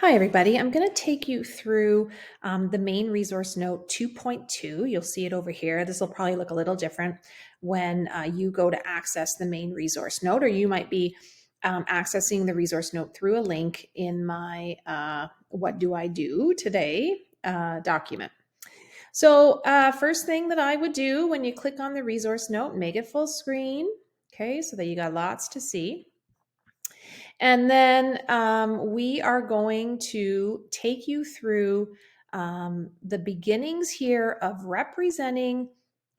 Hi, everybody. I'm going to take you through the main resource note 2.2. You'll see it over here. This will probably look a little different when you go to access the main resource note, or you might be accessing the resource note through a link in my What Do I Do Today document. So first thing that I would do when you click on the resource note, make it full screen, okay, so that you got lots to see. And then we are going to take you through the beginnings here of representing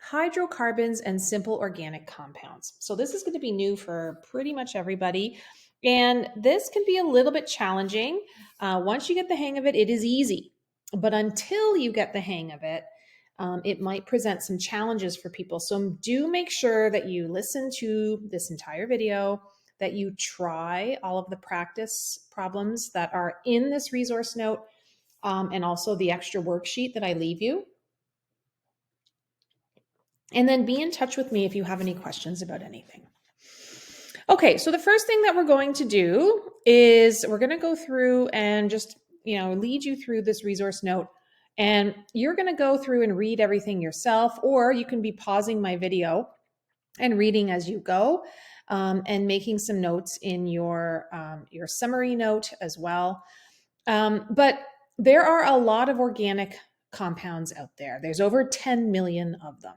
hydrocarbons and simple organic compounds. So this is going to be new for pretty much everybody. And this can be a little bit challenging. Once you get the hang of it, it is easy. But until you get the hang of it, it might present some challenges for people. So do make sure that you listen to this entire video, that you try all of the practice problems that are in this resource note, and also the extra worksheet that I leave you. And then be in touch with me if you have any questions about anything. Okay, so the first thing that we're going to do is we're going to go through and just, lead you through this resource note. And you're going to go through and read everything yourself, or you can be pausing my video and reading as you go, and making some notes in your summary note as well. But there are a lot of organic compounds out there. There's over 10 million of them.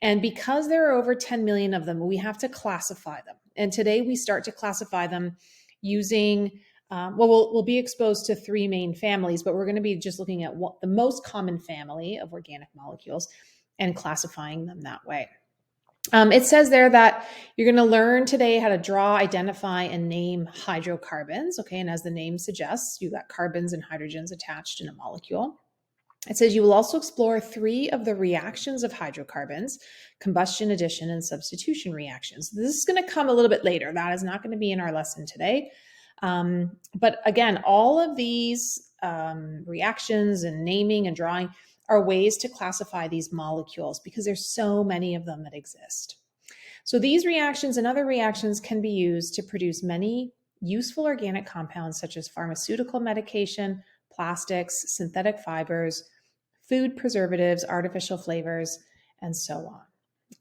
And because there are over 10 million of them, we have to classify them. And today we start to classify them using, we'll be exposed to three main families, but we're going to be just looking at the most common family of organic molecules and classifying them that way. It says there that you're going to learn today how to draw, identify, and name hydrocarbons. Okay, and as the name suggests, you've got carbons and hydrogens attached in a molecule. It says you will also explore three of the reactions of hydrocarbons: combustion, addition, and substitution reactions. This is going to come a little bit later. That is not going to be in our lesson today. But again, all of these reactions and naming and drawing are ways to classify these molecules because there's so many of them that exist. So these reactions and other reactions can be used to produce many useful organic compounds such as pharmaceutical medication, plastics, synthetic fibers, food preservatives, artificial flavors, and so on.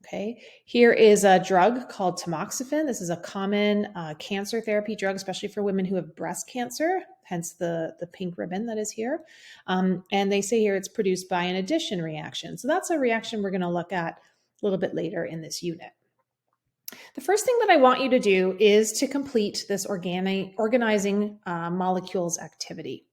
Okay, here is a drug called tamoxifen. This is a common cancer therapy drug, especially for women who have breast cancer, hence the pink ribbon that is here. And they say here it's produced by an addition reaction. So that's a reaction we're going to look at a little bit later in this unit. The first thing that I want you to do is to complete this organizing molecules activity.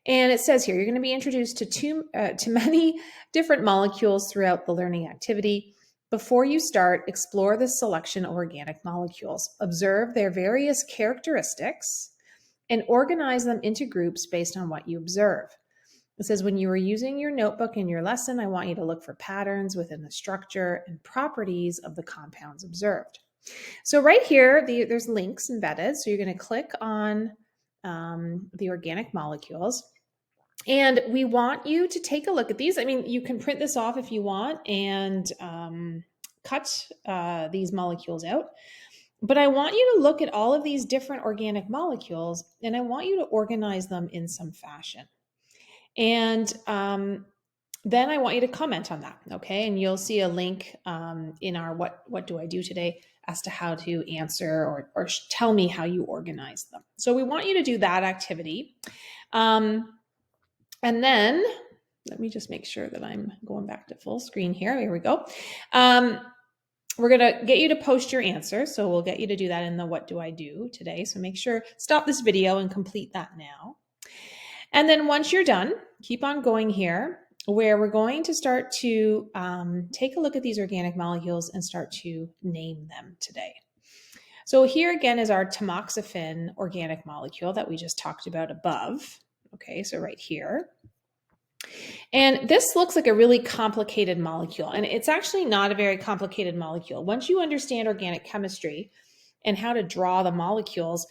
And it says here, you're going to be introduced to many different molecules throughout the learning activity. Before you start, explore the selection of organic molecules. Observe their various characteristics and organize them into groups based on what you observe. It says when you are using your notebook in your lesson, I want you to look for patterns within the structure and properties of the compounds observed. So right here, there's links embedded. So you're going to click on the organic molecules. And we want you to take a look at these. I mean, you can print this off if you want and cut these molecules out. But I want you to look at all of these different organic molecules, and I want you to organize them in some fashion. And then I want you to comment on that, okay? And you'll see a link in our What Do I Do Today as to how to answer or tell me how you organize them. So we want you to do that activity. And then let me just make sure that I'm going back to full screen here. Here we go. We're going to get you to post your answer. So we'll get you to do that in the What Do I Do Today. So make sure, stop this video and complete that now. And then once you're done, keep on going here, where we're going to start to take a look at these organic molecules and start to name them today. So here again is our tamoxifen organic molecule that we just talked about above. Okay, so right here. And this looks like a really complicated molecule, and it's actually not a very complicated molecule. Once you understand organic chemistry and how to draw the molecules,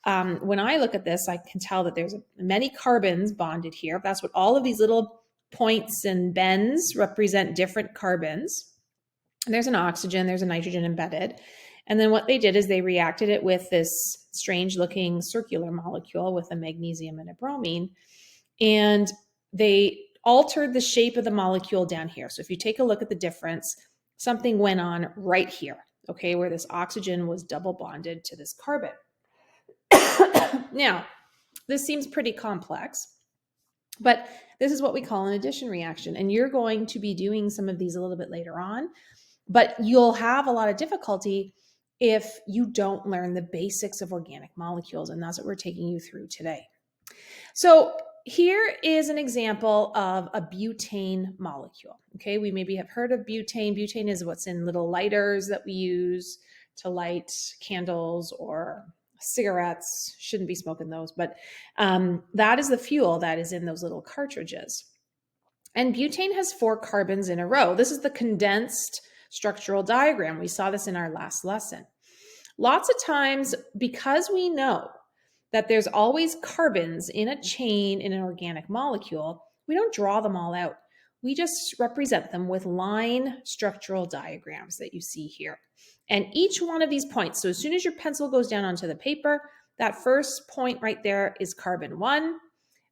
when I look at this, I can tell that there's many carbons bonded here. That's what all of these little points and bends represent, different carbons. And there's an oxygen, there's a nitrogen embedded. And then what they did is they reacted it with this strange looking circular molecule with a magnesium and a bromine. And they altered the shape of the molecule down here. So if you take a look at the difference, something went on right here, okay, where this oxygen was double bonded to this carbon. Now, this seems pretty complex, but this is what we call an addition reaction. And you're going to be doing some of these a little bit later on, but you'll have a lot of difficulty if you don't learn the basics of organic molecules. And that's what we're taking you through today. So here is an example of a butane molecule. Okay, we maybe have heard of butane. Butane is what's in little lighters that we use to light candles or cigarettes. Shouldn't be smoking those, but that is the fuel that is in those little cartridges. And butane has 4 carbons in a row. This is the condensed structural diagram. We saw this in our last lesson. Lots of times, because we know that there's always carbons in a chain in an organic molecule, we don't draw them all out. We just represent them with line structural diagrams that you see here. And each one of these points, so as soon as your pencil goes down onto the paper, that first point right there is carbon 1.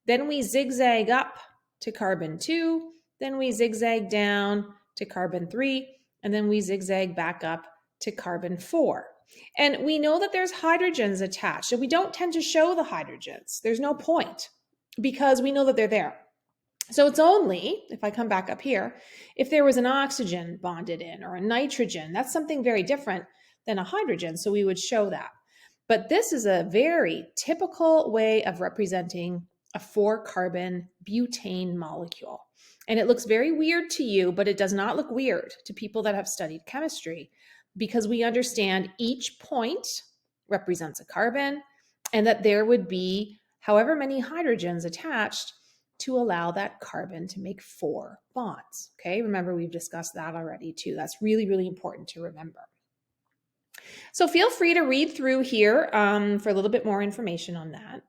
Then we zigzag up to carbon 2. Then we zigzag down to carbon 3. And then we zigzag back up to carbon 4. And we know that there's hydrogens attached, and we don't tend to show the hydrogens. There's no point because we know that they're there. So it's only, if I come back up here, if there was an oxygen bonded in or a nitrogen, that's something very different than a hydrogen, so we would show that. But this is a very typical way of representing a 4-carbon butane molecule. And it looks very weird to you, but it does not look weird to people that have studied chemistry, because we understand each point represents a carbon and that there would be however many hydrogens attached to allow that carbon to make 4 bonds. Okay, remember we've discussed that already too. That's really, really important to remember. So feel free to read through here for a little bit more information on that.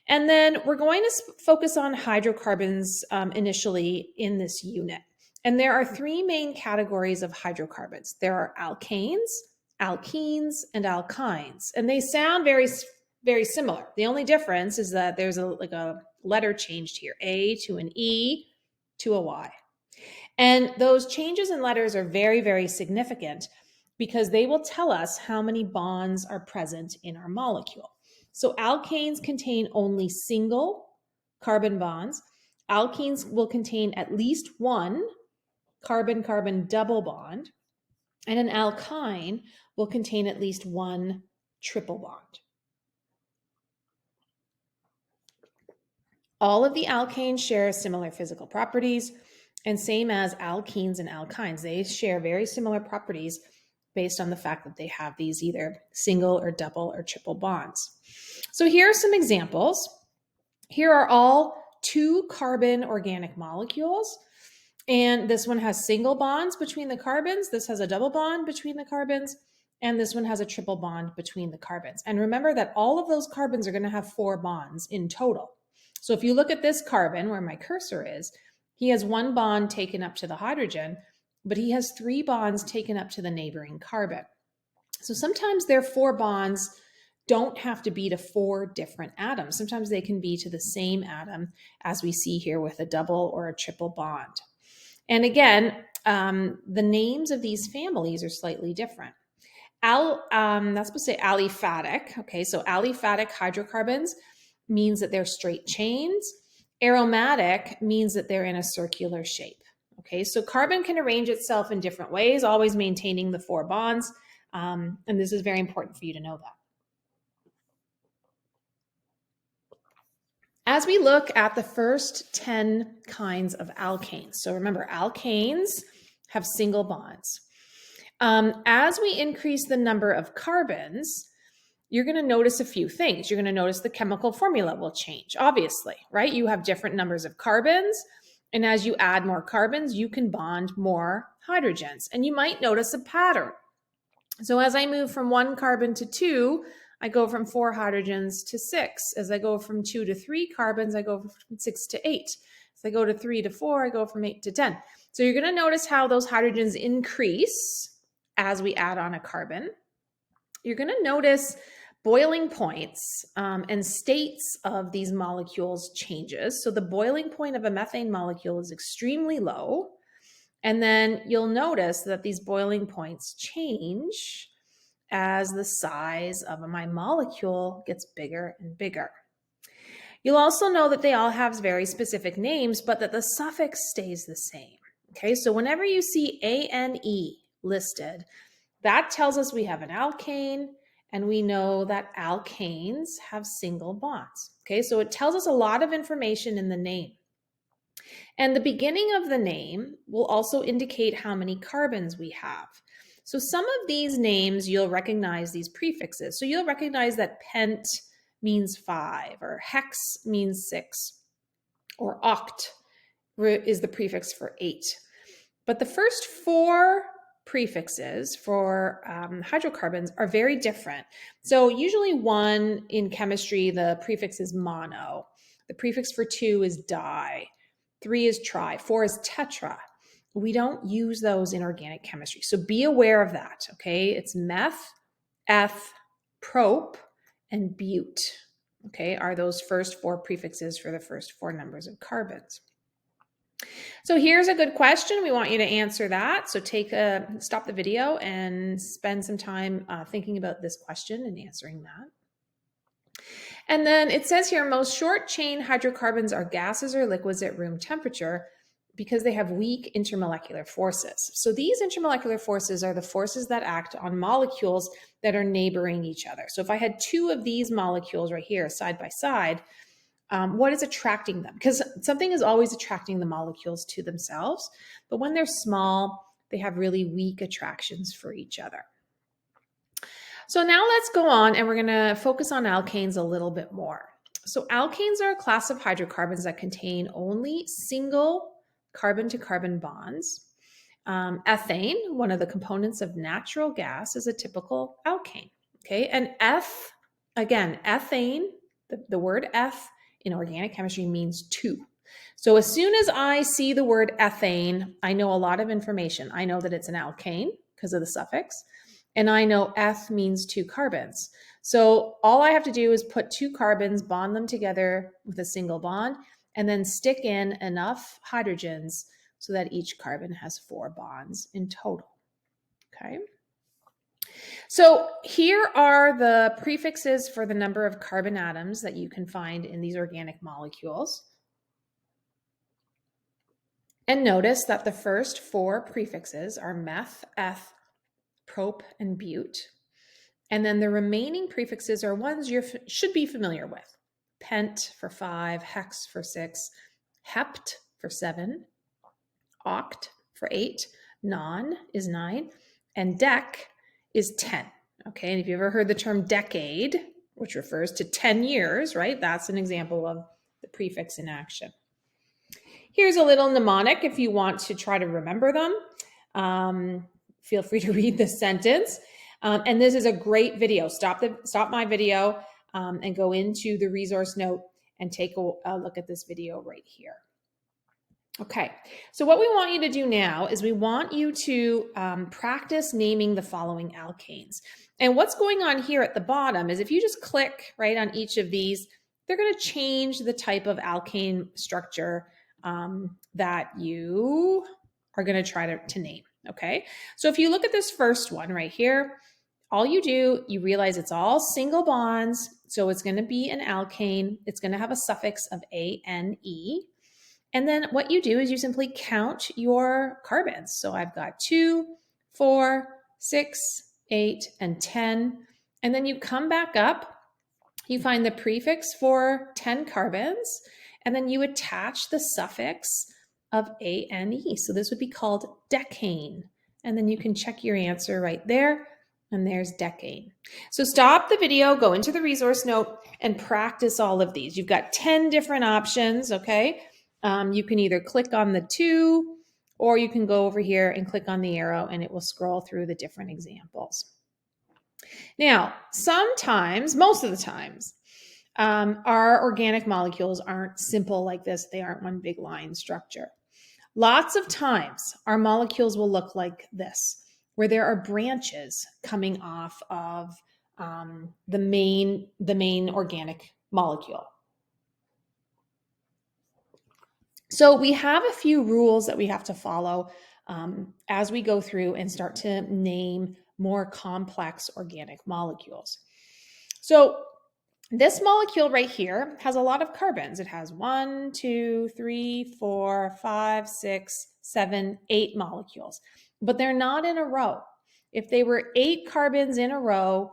And then we're going to focus on hydrocarbons initially in this unit. And there are 3 main categories of hydrocarbons. There are alkanes, alkenes, and alkynes. And they sound very, very similar. The only difference is that there's a letter changed here, A to an E to a Y. And those changes in letters are very, very significant because they will tell us how many bonds are present in our molecule. So alkanes contain only single carbon bonds. Alkenes will contain at least 1 carbon-carbon double bond, and an alkyne will contain at least 1 triple bond. All of the alkanes share similar physical properties, and same as alkenes and alkynes, they share very similar properties based on the fact that they have these either single or double or triple bonds. So here are some examples. Here are all 2-carbon organic molecules. And this one has single bonds between the carbons. This has a double bond between the carbons. And this one has a triple bond between the carbons. And remember that all of those carbons are going to have 4 bonds in total. So if you look at this carbon where my cursor is, he has 1 bond taken up to the hydrogen, but he has 3 bonds taken up to the neighboring carbon. So sometimes their 4 bonds don't have to be to 4 different atoms. Sometimes they can be to the same atom, as we see here with a double or a triple bond. And again, the names of these families are slightly different. That's supposed to say aliphatic. Okay, so aliphatic hydrocarbons means that they're straight chains. Aromatic means that they're in a circular shape. Okay, so carbon can arrange itself in different ways, always maintaining the 4 bonds. And this is very important for you to know that. As we look at the first 10 kinds of alkanes, so remember, alkanes have single bonds. As we increase the number of carbons, you're going to notice a few things. You're going to notice the chemical formula will change, obviously, right? You have different numbers of carbons, and as you add more carbons, you can bond more hydrogens, and you might notice a pattern. So as I move from 1 carbon to 2, I go from 4 hydrogens to 6. As I go from 2 to 3 carbons, I go from 6 to 8. As I go to 3 to 4, I go from 8 to 10. So you're going to notice how those hydrogens increase as we add on a carbon. you're going to notice boiling points and states of these molecules changes. So the boiling point of a methane molecule is extremely low. And then you'll notice that these boiling points change as the size of my molecule gets bigger and bigger. You'll also know that they all have very specific names, but that the suffix stays the same. Okay, so whenever you see ANE listed, that tells us we have an alkane, and we know that alkanes have single bonds. Okay, so it tells us a lot of information in the name. And the beginning of the name will also indicate how many carbons we have. So some of these names, you'll recognize these prefixes. So you'll recognize that pent means 5, or hex means 6, or oct is the prefix for 8. But the first 4 prefixes for hydrocarbons are very different. So usually 1 in chemistry, the prefix is mono. The prefix for 2 is di. 3 is tri. 4 is tetra. We don't use those in organic chemistry. So be aware of that, okay? It's meth, eth, prop, and bute, okay, are those first 4 prefixes for the first 4 numbers of carbons. So here's a good question. We want you to answer that. So stop the video and spend some time thinking about this question and answering that. And then it says here, most short chain hydrocarbons are gases or liquids at room temperature because they have weak intermolecular forces. So these intermolecular forces are the forces that act on molecules that are neighboring each other. So if I had 2 of these molecules right here side by side, what is attracting them? Because something is always attracting the molecules to themselves, but when they're small, they have really weak attractions for each other. So now let's go on and we're going to focus on alkanes a little bit more. So alkanes are a class of hydrocarbons that contain only single carbon-to-carbon bonds. Ethane, one of the components of natural gas, is a typical alkane. Okay, and ethane, the word eth in organic chemistry means 2. So as soon as I see the word ethane, I know a lot of information. I know that it's an alkane because of the suffix, and I know eth means 2 carbons. So all I have to do is put 2 carbons, bond them together with a single bond, and then stick in enough hydrogens so that each carbon has 4 bonds in total. Okay. So here are the prefixes for the number of carbon atoms that you can find in these organic molecules. And notice that the first 4 prefixes are meth, eth, prop, and bute. And then the remaining prefixes are ones you should be familiar with. Pent for 5, hex for 6, hept for 7, oct for 8, non is 9, and dec is 10. Okay, and if you've ever heard the term decade, which refers to 10 years, right? That's an example of the prefix in action. Here's a little mnemonic if you want to try to remember them. Feel free to read this sentence. And this is a great video. Stop my video and go into the resource note and take a look at this video right here. Okay, so what we want you to do now is we want you to practice naming the following alkanes. And what's going on here at the bottom is if you just click right on each of these, they're going to change the type of alkane structure that you are going to try to name. Okay, so if you look at this first one right here, all you realize it's all single bonds. So it's going to be an alkane. It's going to have a suffix of ane. And then what you do is you simply count your carbons. So I've got 2, 4, 6, 8, and 10. And then you come back up, you find the prefix for 10 carbons, and then you attach the suffix of ane. So this would be called decane. And then you can check your answer right there. And there's decane. So stop the video, go into the resource note, and practice all of these. You've got 10 different options, okay? You can either click on the 2, or you can go over here and click on the arrow, and it will scroll through the different examples. Now, sometimes, most of the times, our organic molecules aren't simple like this. They aren't one big line structure. Lots of times, our molecules will look like this, where there are branches coming off of the main organic molecule. So we have a few rules that we have to follow as we go through and start to name more complex organic molecules. So this molecule right here has a lot of carbons. It has 1, 2, 3, 4, 5, 6, 7, 8 molecules, but they're not in a row. If they were 8 carbons in a row,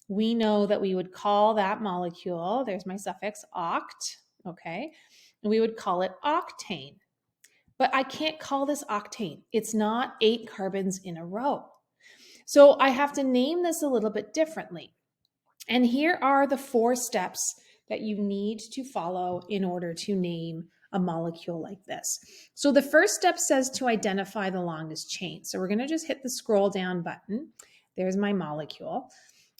we know that we would call that molecule, there's my suffix, oct, okay? And we would call it octane. But I can't call this octane. It's not 8 carbons in a row. So I have to name this a little bit differently. And here are the 4 steps that you need to follow in order to name a molecule like this. So the first step says to identify the longest chain. So we're going to just hit the scroll down button. There's my molecule.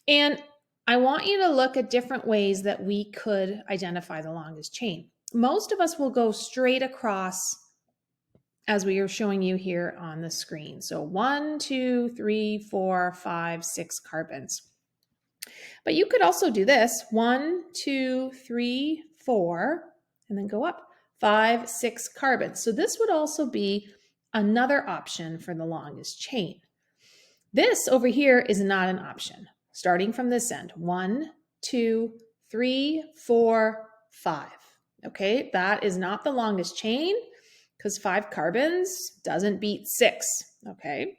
And I want you to look at different ways that we could identify the longest chain. Most of us will go straight across as we are showing you here on the screen. So 1, 2, 3, 4, 5, 6 carbons. But you could also do this, 1, 2, 3, 4, and then go up, 5, 6 carbons. So this would also be another option for the longest chain. This over here is not an option. Starting from this end, 1, 2, 3, 4, 5. Okay, that is not the longest chain because 5 carbons doesn't beat 6. Okay,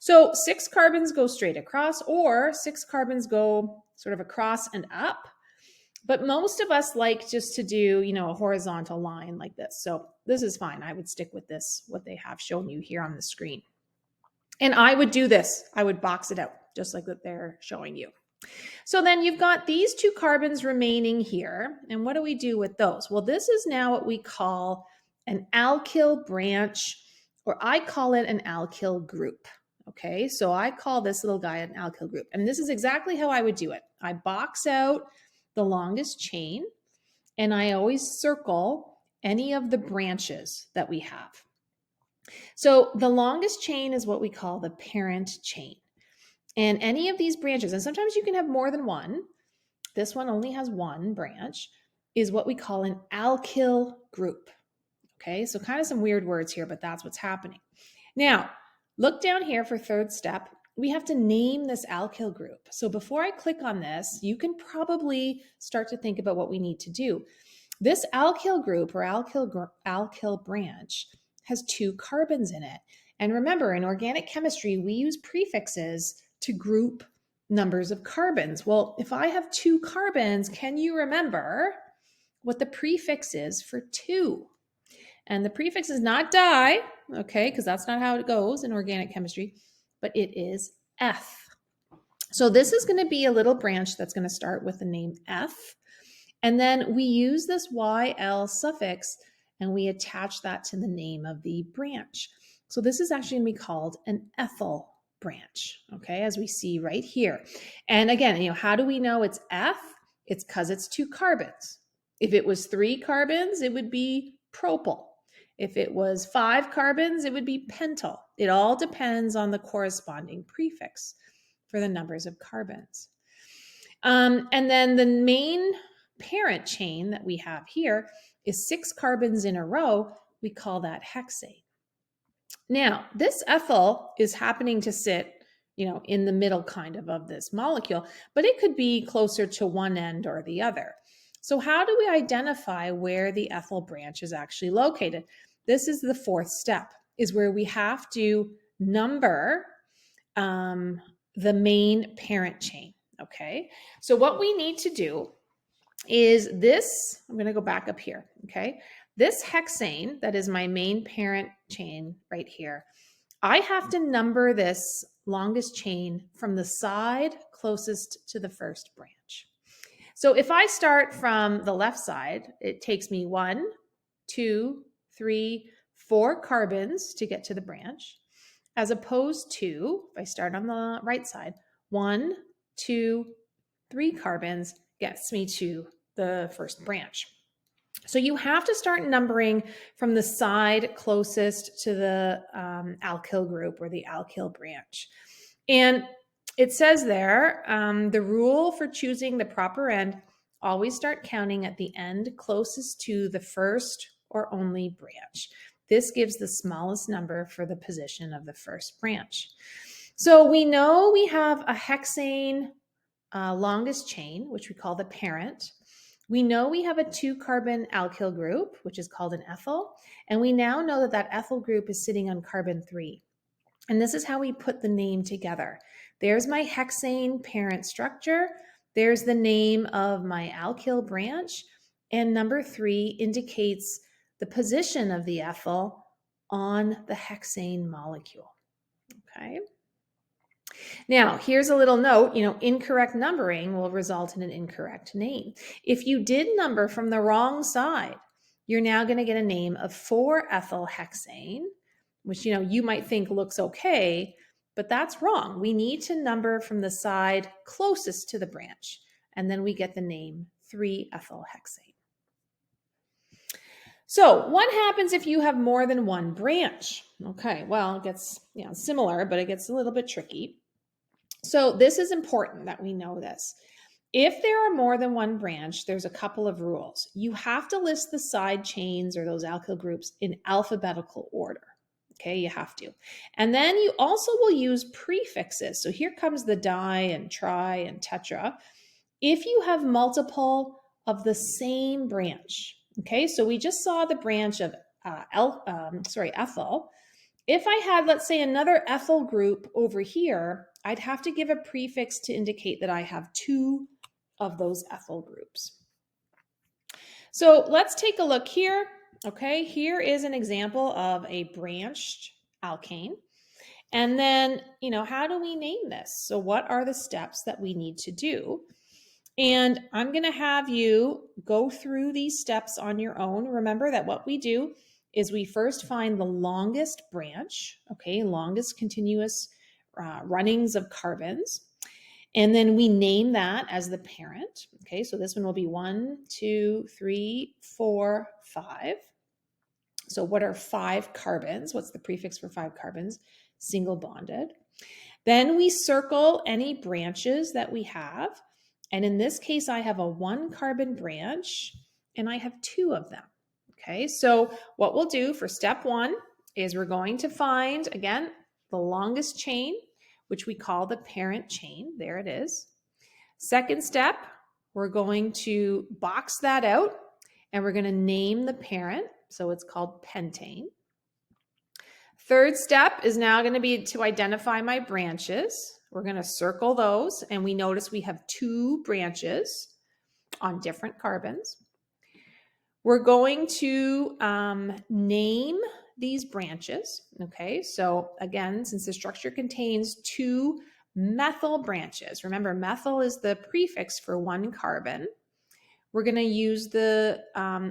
so 6 carbons go straight across, or 6 carbons go sort of across and up. But most of us like just to do, a horizontal line like this. So this is fine. I would stick with this, what they have shown you here on the screen. And I would do this. I would box it out just like that they're showing you. So then you've got these 2 carbons remaining here. And what do we do with those? Well, this is now what we call an alkyl branch, or I call it an alkyl group. Okay, so I call this little guy an alkyl group. And this is exactly how I would do it. I box out the longest chain, and I always circle any of the branches that we have. So the longest chain is what we call the parent chain. And any of these branches, and sometimes you can have more than one, this one only has 1 branch, is what we call an alkyl group. Okay, so kind of some weird words here, but that's what's happening. Now, look down here for third step. We have to name this alkyl group. So before I click on this, you can probably start to think about what we need to do. This alkyl group or alkyl branch has 2 carbons in it. And remember, in organic chemistry, we use prefixes to group numbers of carbons. Well, if I have 2 carbons, can you remember what the prefix is for 2? And the prefix is not di, okay, because that's not how it goes in organic chemistry, but it is F. So this is going to be a little branch that's going to start with the name F. And then we use this YL suffix and we attach that to the name of the branch. So this is actually going to be called an ethyl branch, okay, as we see right here. And again, how do we know it's F? It's because it's 2 carbons. If it was 3 carbons, it would be propyl. If it was 5 carbons, it would be pentyl. It all depends on the corresponding prefix for the numbers of carbons. And then the main parent chain that we have here is 6 carbons in a row. We call that hexane. Now, this ethyl is happening to sit, in the middle kind of this molecule, but it could be closer to one end or the other. So how do we identify where the ethyl branch is actually located? This is the 4th step, is where we have to number the main parent chain, okay? So what we need to do is this, I'm going to go back up here, okay? This hexane, that is my main parent chain right here, I have to number this longest chain from the side closest to the first branch. So if I start from the left side, it takes me 1, 2, 3, 4 carbons to get to the branch, as opposed to, if I start on the right side, 1, 2, 3 carbons gets me to the first branch. So you have to start numbering from the side closest to the alkyl group or the alkyl branch. And it says there, the rule for choosing the proper end, always start counting at the end closest to the first or only branch. This gives the smallest number for the position of the first branch. So we know we have a hexane longest chain, which we call the parent. We know we have a 2-carbon alkyl group, which is called an ethyl. And we now know that that ethyl group is sitting on carbon 3. And this is how we put the name together. There's my hexane parent structure. There's the name of my alkyl branch. And number 3 indicates the position of the ethyl on the hexane molecule. Okay. Now, here's a little note, incorrect numbering will result in an incorrect name. If you did number from the wrong side, you're now going to get a name of 4-ethyl hexane, which, you might think looks okay, but that's wrong. We need to number from the side closest to the branch, and then we get the name 3-ethyl hexane. So what happens if you have more than one branch? Okay, well, it gets similar, but it gets a little bit tricky. So this is important that we know this. If there are more than one branch, there's a couple of rules. You have to list the side chains or those alkyl groups in alphabetical order. Okay, you have to. And then you also will use prefixes. So here comes the di and tri and tetra. If you have multiple of the same branch, okay, so we just saw the branch of ethyl. If I had, let's say, another ethyl group over here, I'd have to give a prefix to indicate that I have 2 of those ethyl groups. So let's take a look here. Okay, here is an example of a branched alkane. And then, how do we name this? So what are the steps that we need to do? And I'm going to have you go through these steps on your own. Remember that what we do is we first find the longest branch, okay, longest continuous runnings of carbons. And then we name that as the parent. Okay, so this one will be 1, 2, 3, 4, 5. So what are 5 carbons? What's the prefix for 5 carbons? Single bonded. Then we circle any branches that we have. And in this case, I have a 1-carbon branch and I have 2 of them. Okay, so what we'll do for step 1 is we're going to find, again, the longest chain, which we call the parent chain. There it is. Second step, we're going to box that out and we're going to name the parent. So it's called pentane. Third step is now going to be to identify my branches. We're going to circle those and we notice we have 2 branches on different carbons. We're going to name these branches. Okay, so again, since the structure contains 2 methyl branches, remember methyl is the prefix for 1 carbon. We're going to use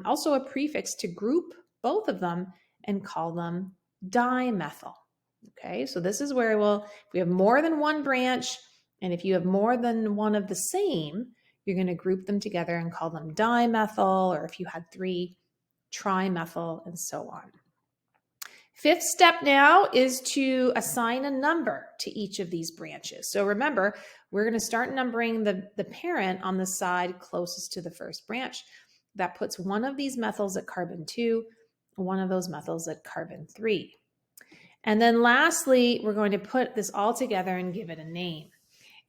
also a prefix to group both of them and call them dimethyl. Okay, so this is where if we have more than 1 branch, and if you have more than one of the same, you're going to group them together and call them dimethyl, or if you had 3, trimethyl, and so on. Fifth step now is to assign a number to each of these branches. So remember, we're going to start numbering the parent on the side closest to the first branch. That puts one of these methyls at carbon 2, one of those methyls at carbon 3. And then lastly, we're going to put this all together and give it a name.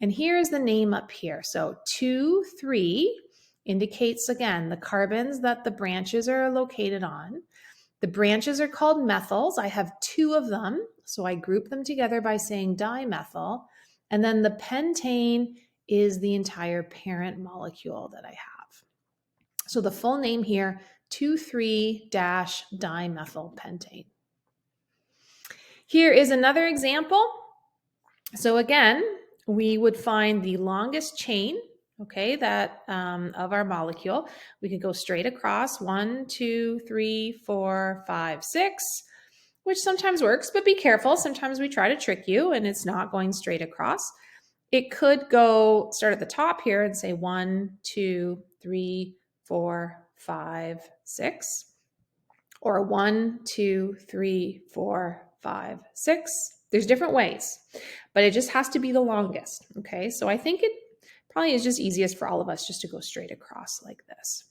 And here's the name up here. So 2, 3 indicates, again, the carbons that the branches are located on. The branches are called methyls. I have 2 of them, so I group them together by saying dimethyl. And then the pentane is the entire parent molecule that I have. So the full name here, 2,3-dimethylpentane. Here is another example. So again, we would find the longest chain, okay, that of our molecule. We could go straight across 1, 2, 3, 4, 5, 6, which sometimes works, but be careful. Sometimes we try to trick you and it's not going straight across. It could start at the top here and say 1, 2, 3, 4, 5, 6, or 1, 2, 3, 4, 5, 6, There's different ways, but it just has to be the longest. Okay, so I think it probably is just easiest for all of us just to go straight across like this.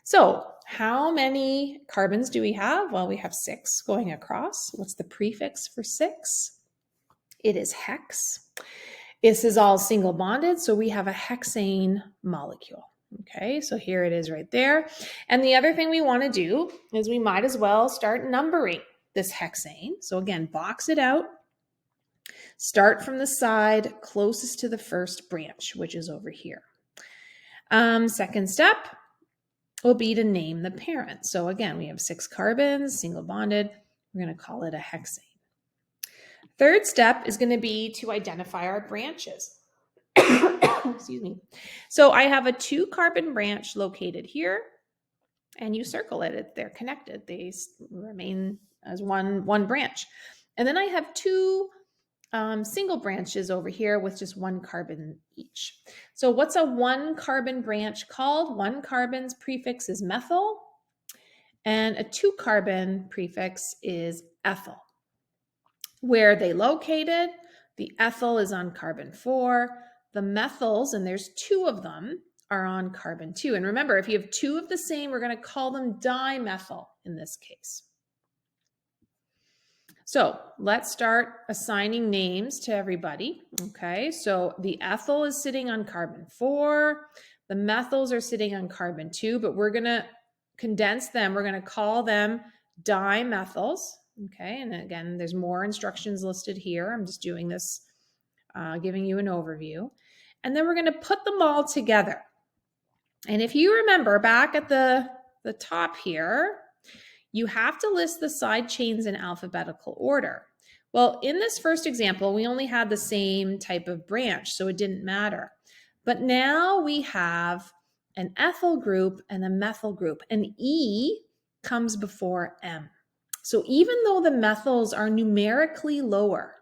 So how many carbons do we have? Well, we have 6 going across. What's the prefix for 6? It is hex. This is all single bonded, so we have a hexane molecule. Okay, so here it is right there. And the other thing we want to do is we might as well start numbering this hexane. So again, box it out. Start from the side closest to the first branch, which is over here. Second step will be to name the parent. So again, we have 6 carbons, single bonded. We're going to call it a hexane. Third step is going to be to identify our branches. Excuse me. So I have a 2-carbon branch located here, and you circle it. They're connected. They remain as one branch. And then I have 2 single branches over here with just 1 carbon each. So what's a 1-carbon branch called? 1 carbon's prefix is methyl, and a 2-carbon prefix is ethyl. Where are they located? The ethyl is on carbon 4. The methyls, and there's 2 of them, are on carbon 2. And remember, if you have 2 of the same, we're going to call them dimethyl in this case. So let's start assigning names to everybody. Okay, so the ethyl is sitting on carbon 4. The methyls are sitting on carbon 2, but we're going to condense them. We're going to call them dimethyls. Okay, and again, there's more instructions listed here. I'm just doing this, giving you an overview. And then we're going to put them all together. And if you remember back at the top here, you have to list the side chains in alphabetical order. Well, in this first example, we only had the same type of branch, so it didn't matter. But now we have an ethyl group and a methyl group, and E comes before M. So even though the methyls are numerically lower,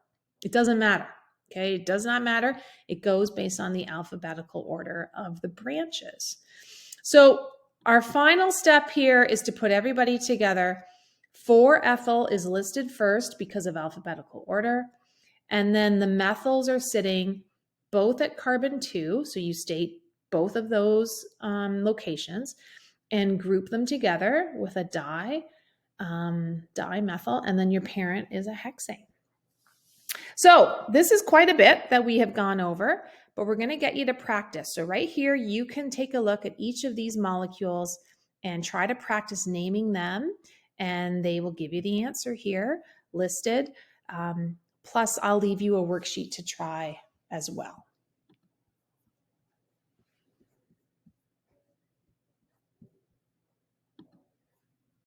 it doesn't matter. Okay, it does not matter. It goes based on the alphabetical order of the branches. So our final step here is to put everybody together. 4-ethyl is listed first because of alphabetical order. And then the methyls are sitting both at carbon 2. So you state both of those locations and group them together with a dimethyl, and then your parent is a hexane. So this is quite a bit that we have gone over, but we're going to get you to practice. So right here, you can take a look at each of these molecules and try to practice naming them, and they will give you the answer here listed. Plus, I'll leave you a worksheet to try as well.